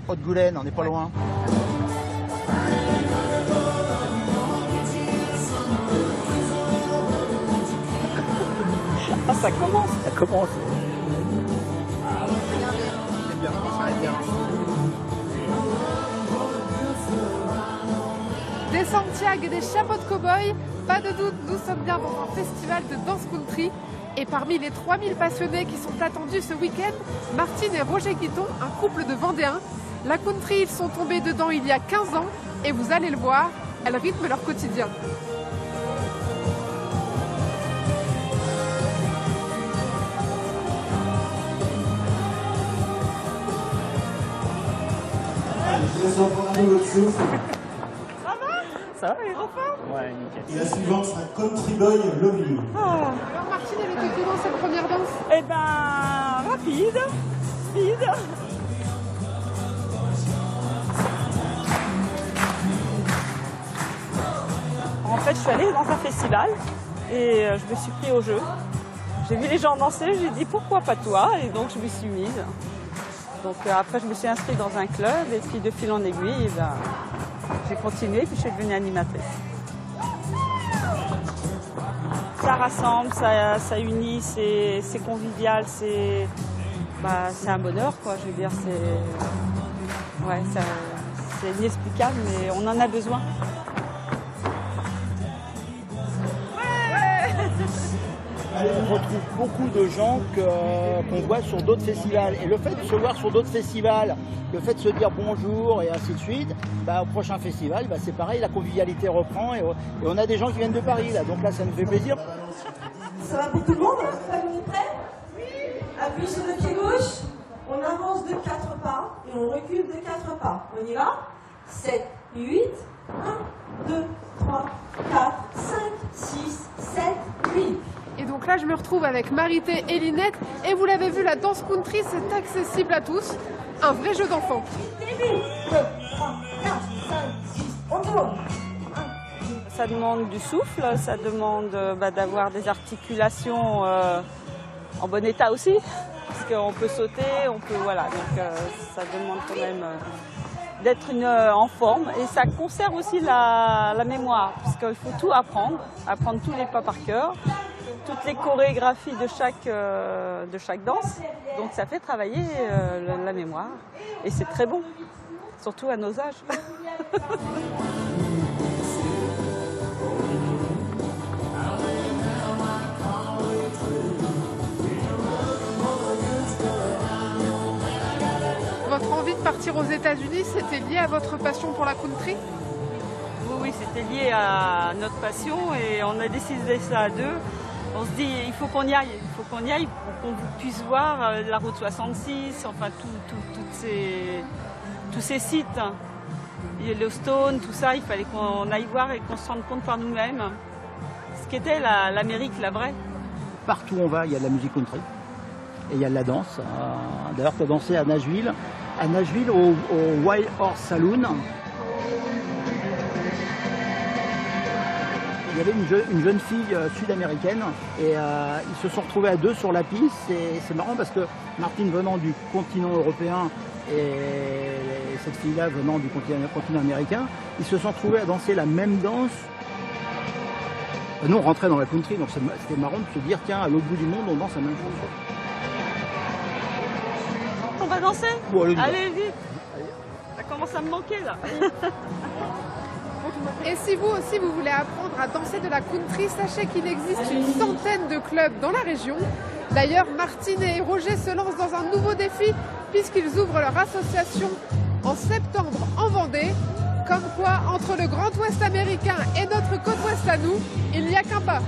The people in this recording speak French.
Haute-Goulaine, on n'est pas loin. Ah, ça commence. Ça commence. C'est bien, ça va être bien. Des Santiago et des chapeaux de cow-boy, pas de doute, nous sommes bien dans un festival de danse country. Et parmi les 3000 passionnés qui sont attendus ce week-end, Martine et Roger Guiton, un couple de Vendéens. La country, ils sont tombés dedans il y a 15 ans et vous allez le voir, elle rythme leur quotidien. Je laisse encore un peu votre souffle. Ça va, il est en forme? Ouais, nickel. Et la suivante sera Country Boy Love You. Alors Martine, elle était comment cette première danse? Eh ben, rapide, speed. En fait, je suis allée dans un festival et je me suis pris au jeu. J'ai vu les gens danser, j'ai dit pourquoi pas toi, et donc je me suis mise. Donc après, je me suis inscrite dans un club et puis de fil en aiguille, eh ben, j'ai continué puis je suis devenue animatrice. Ça rassemble, ça unit, c'est convivial, c'est un bonheur, quoi. Je veux dire, c'est inexplicable, mais on en a besoin. On retrouve beaucoup de gens qu'on voit sur d'autres festivals. Et le fait de se voir sur d'autres festivals, le fait de se dire bonjour et ainsi de suite, au prochain festival, c'est pareil, la convivialité reprend et on a des gens qui viennent de Paris là. Donc là, ça nous fait plaisir. Ça va pour tout le monde? On est prêt? Oui. Appuie sur le pied gauche, on avance de 4 pas et on recule de 4 pas. On y va? 7, 8, 1, 2, 3, 4, 5, 6, 7, 8. Et donc là, je me retrouve avec Marité et Linette. Et vous l'avez vu, la danse country, c'est accessible à tous. Un vrai jeu d'enfant. Début. 2, 3, 4, 5, 6, on tourne. Ça demande du souffle, ça demande d'avoir des articulations en bon état aussi. Parce qu'on peut sauter, on peut... Voilà, donc ça demande quand même d'être en forme. Et ça conserve aussi la mémoire. Parce qu'il faut tout apprendre tous les pas par cœur. Toutes les chorégraphies de chaque danse. Donc ça fait travailler la mémoire. Et c'est très bon, surtout à nos âges. Votre envie de partir aux États-Unis, c'était lié à votre passion pour la country? Oui, c'était lié à notre passion et on a décidé ça à deux. On se dit, il faut qu'on y aille, pour qu'on puisse voir la route 66, enfin tous ces sites. Yellowstone, tout ça, il fallait qu'on aille voir et qu'on se rende compte par nous-mêmes ce qu'était l'Amérique, la vraie. Partout où on va, il y a de la musique country et il y a de la danse. D'ailleurs, tu as dansé à Nashville au Wild Horse Saloon. Il y avait une jeune fille sud-américaine et ils se sont retrouvés à deux sur la piste. C'est marrant parce que Martine venant du continent européen et cette fille-là venant du continent américain, ils se sont retrouvés à danser la même danse. Nous, on rentrait dans la country, donc c'était marrant de se dire, tiens, à l'autre bout du monde, on danse la même chose. On va danser? Bon, allez, vite. Ça commence à me manquer, là. Et si vous aussi vous voulez apprendre à danser de la country, sachez qu'il existe une centaine de clubs dans la région. D'ailleurs, Martine et Roger se lancent dans un nouveau défi puisqu'ils ouvrent leur association en septembre en Vendée. Comme quoi, entre le Grand Ouest américain et notre côte ouest à nous, il n'y a qu'un pas.